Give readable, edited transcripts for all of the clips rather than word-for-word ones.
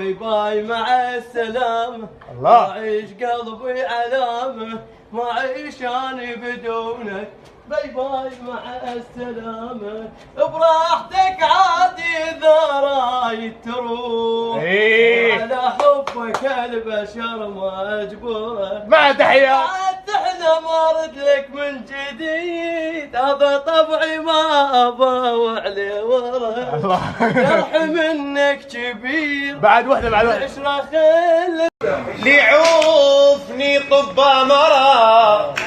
باي باي مع السلامة. الله. أعيش قلبي علامة، ما أعيش أنا بدونك. باي باي مع السلامة، براحتك عادي إذا رايد تروح. على حبك البشر مجبورة. مع تحية احنا مارد لك من جديد، هذا طبعي ما ابى عليه ورا. جرح منك كبير، بعد وحدة بعد وحدة. عشرة خل ليعوفني طبا مرض،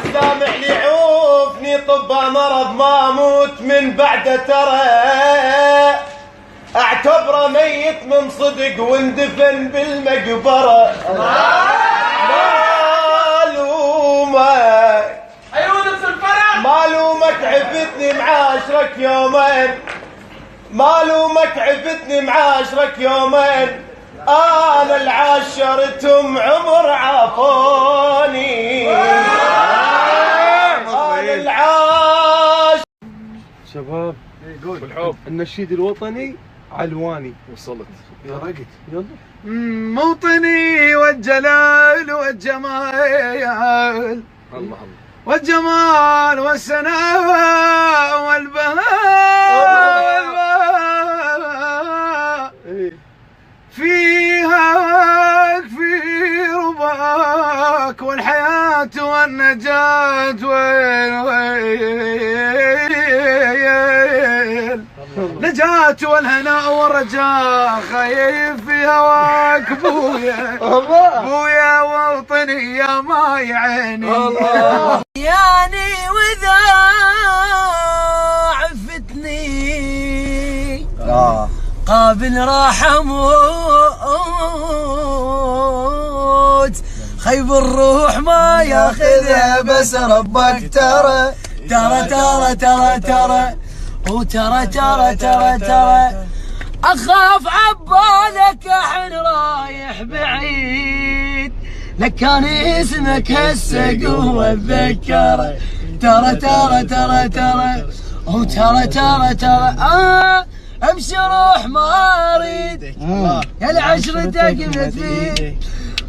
السامع ليعوفني طبا مرض، ما اموت من بعده ترى، اعتبره ميت من صدق واندفن بالمقبره. مالومك نفس الفرح. مالومك عفتني معاشرك يومين، مالومك عفتني معاشرك يومين، انا العاشرتهم عمر عافوني. انا العاش. شباب بالحب النشيد الوطني علواني. وصلت يا رقد يلا. موطني والجلال والجمال، الله والجمال والسناء والبهاء، في هواك في رباك، والحياة والنجاة نجاة والهناء والرجاء، خايف في هواك بويا بويا وطني يا ماي عيني. ياني وإذا عفتني قابل راح اموت، خيب الروح ما ياخذها بس ربك ترى ترى ترى ترى ترى وترى ترى ترى ترى، اخاف عبالك احن رايح بعيد، لك كان اسمك هسه قوة اتذكره، ترى ترى ترى ترى وترى ترى ترى امشي روح ما اريد، يا العشرتك قمت فيه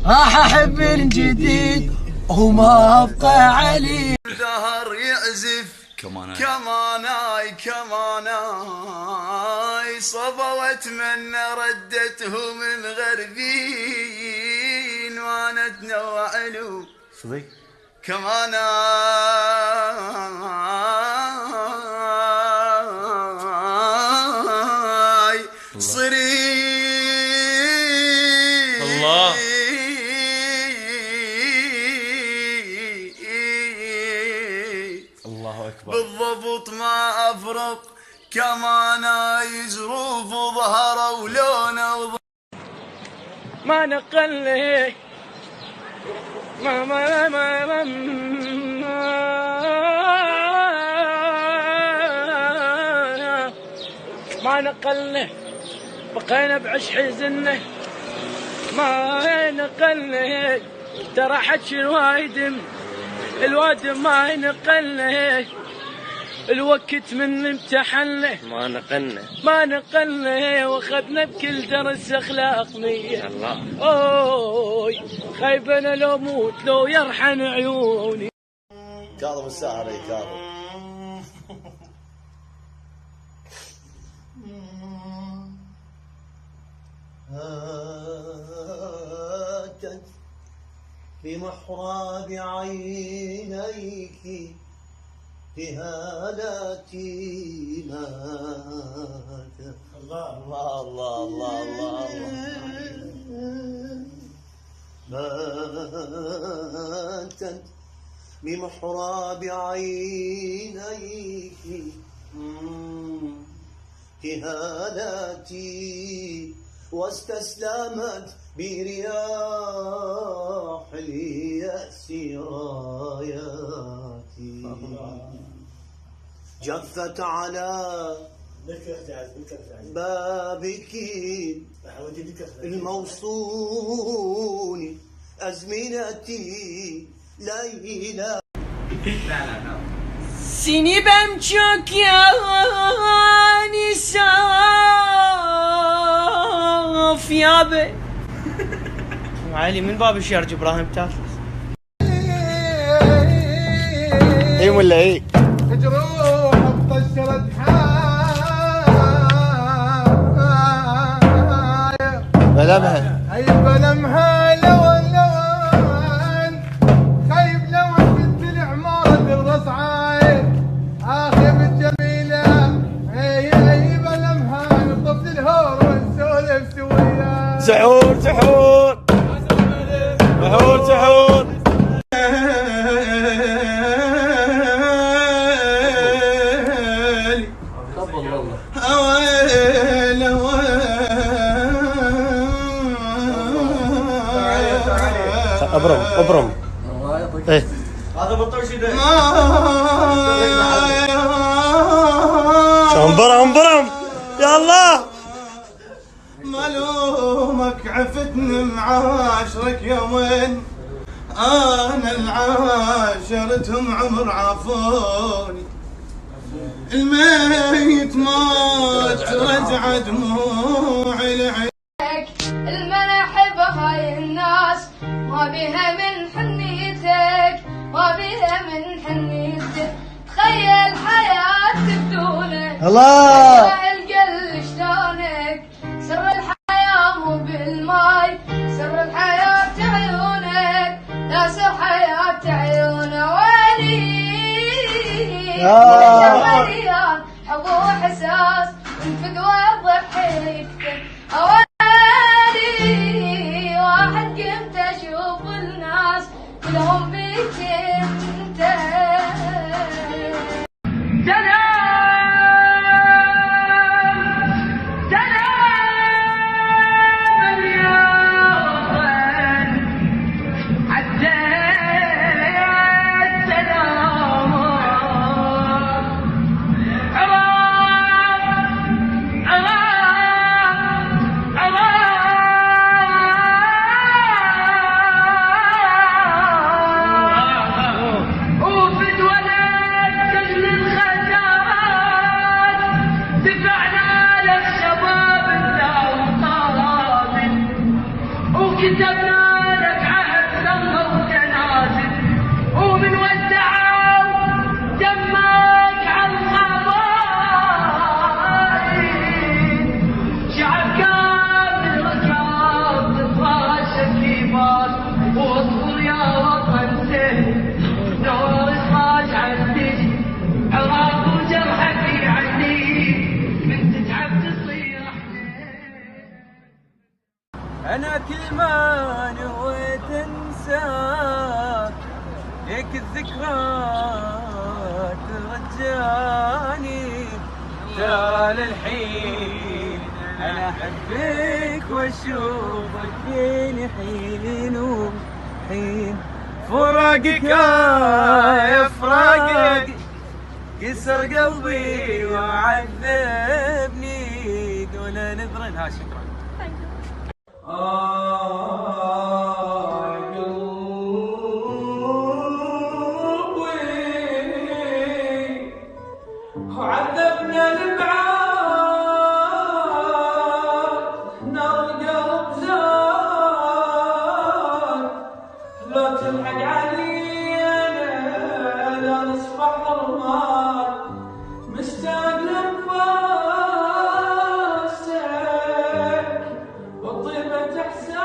راح احب من جديد وما ابقى عليه. ظهر يعزف كماناي كماناي، صبا واتمنى ردته من غربين، وانا اتنوع له صدق كماناي صريح. الله الله اكبر. بالضبط ما افرق كماناي، ظروف ظهره ولونه ما نقله ما ما ما ما ما نقلنا، بقينا بعش حزنه ما نقلنا، ترى حكي الوايد الوادم ما نقلنا، الوقت من امتحنا ما نقلنا واخذنا بكل درس اخلاق مية. الله اوي خايف انا لو موت لو يرحن عيوني. كاظم الساحر يا كاظم. هاتت بمحراب عينيك بهالاتي ماتت. الله الله الله الله الله ماتت بمحراب عينيك بهالاتي، واستسلمت برياح اليأس راياتي، جفت على بابك الموصون أزمنتي ليلى. Seni ben çok yani ثيابه. وعلي من باب الشرج ابراهيم تاسس. اي ولا اي؟ جروح بطشرت حايا بلمها اي بلمها لون لون خيب لون بنت العمارة الرصعاي اخيب الجميلة اي بلمها نطف الهور ونسولف سويا. سحور سحور سحور سحور. ابرم ابرم. ايه هذا بطل شي ده. شلون برم برم يا الله. ملومك عفتني معاشرك يومين انا العاشرتهم عمر عافوني. الميت مات رجع دموعي لعينك. المناحب هاي الناس ما بيها من حنيتك ما بيها من حنيتك. تخيل حياتك بدونك الله. القل شلونك. سر الحياة مو بالماي سر الحياة عيونك. لا سر حياة عيونه ويلي مليان حب وحساس انفد وضحكتك. اوالي واحد قمت اشوف الناس كلهم بيك انت. كتبنا لك عهد الله وجنازة ومن ودعوا دمك على الخبايب. شعب كامل ركاب تتراشى كيفاس واصبر يا وطن سهل نور إخراج عندي عراق وجرحك يعني من تتعب تصير أنا كل ما نويت أنساك ليك الذكرى ترجعني. ترى للحين أنا أحبك وأشوفك بين حين وحين. فراقك يا فراقك كسر قلبي وعذبني دون نذر. ها شكرا. وعذبنا البعاد نار القلب زاد. لا تلحق علينا لا نصبح ظلمات مشتاق لانفاسك وطيبة احساسك.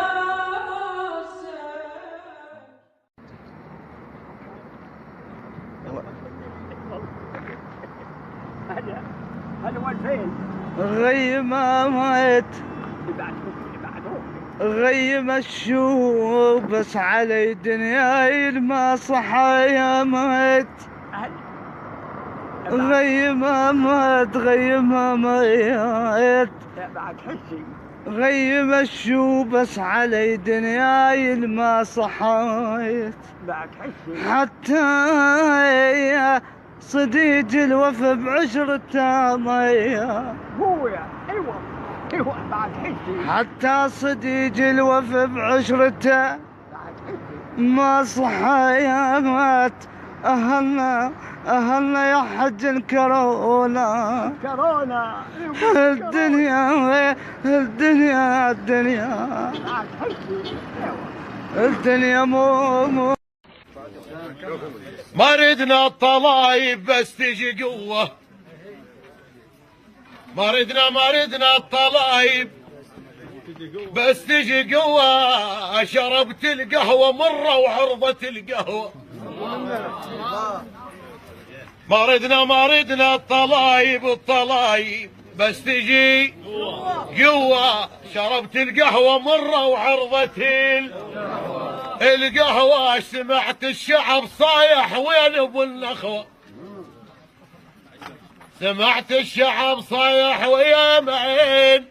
غيمت غيم الشوق بس علي دنياي ما صحيمت. غيمت غيم الشوق بس علي دنياي ما صحيت. حتى صديق الوفا بعشرته مية. ايوه بعد حجي. حتى صديق الوفا بعشرته ما صحيت. أهلنا أهلنا يا حج الكورونا الدنيا الدنيا مو ما ردنا الطلايب بس تجي قوة، ما ردنا الطلايب بس تجي قوة. شربت القهوة مرة وعرضت القهوة. ما ردنا الطلايب بس تجي قوة. شربت القهوة مرة وعرضت القهوة. سمعت الشعب صايح وين ابو النخوة، سمعت الشعب صايح ويا معين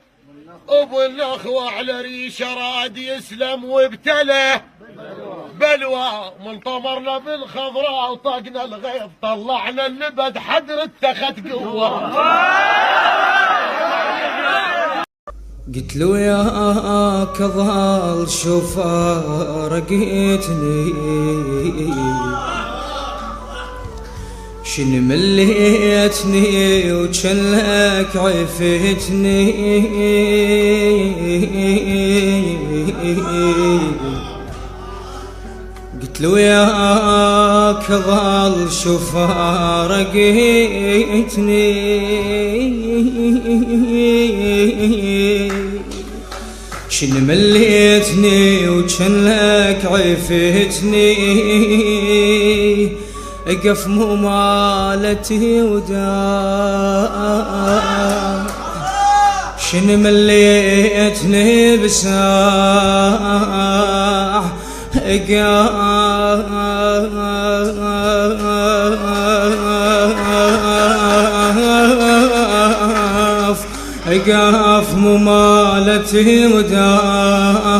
ابو النخوة. على ريشه راد يسلم وابتلى بلوى. من طمرنا بالخضراء وطقنا الغيظ، طلعنا النبد حدر اتخذ قوة. قلت له ياك ظل شوف رقيتني شن مليتني وجلك عفتني. قلت له ياك ظل شوف رقيتني شن مليتني وجلك عفتني. اقف مو مالتي وداع شن مليتني بساع. اقف مو مالتي وداع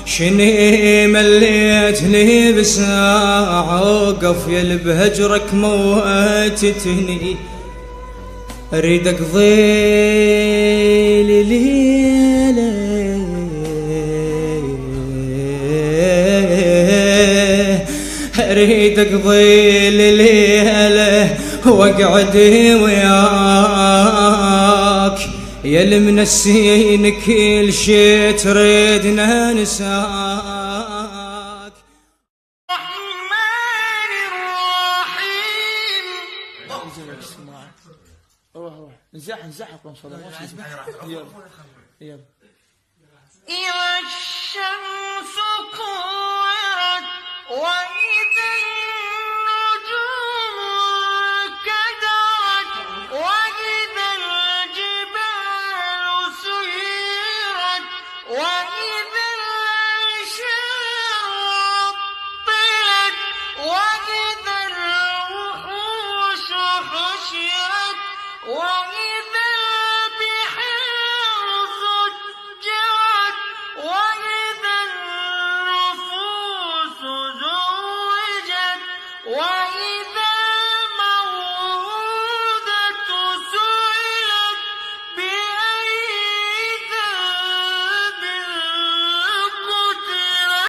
شني مليتني بساعة. وقف يا بهجرك موتتني اريد اقضي ليلة اريد اقضي ليلة واقعد وياك يا اللي منسين كل شي تريدنا نساك. الرحمن الرحيم. روح نزحق ان شاء الله. يلا إذا الشمس كورت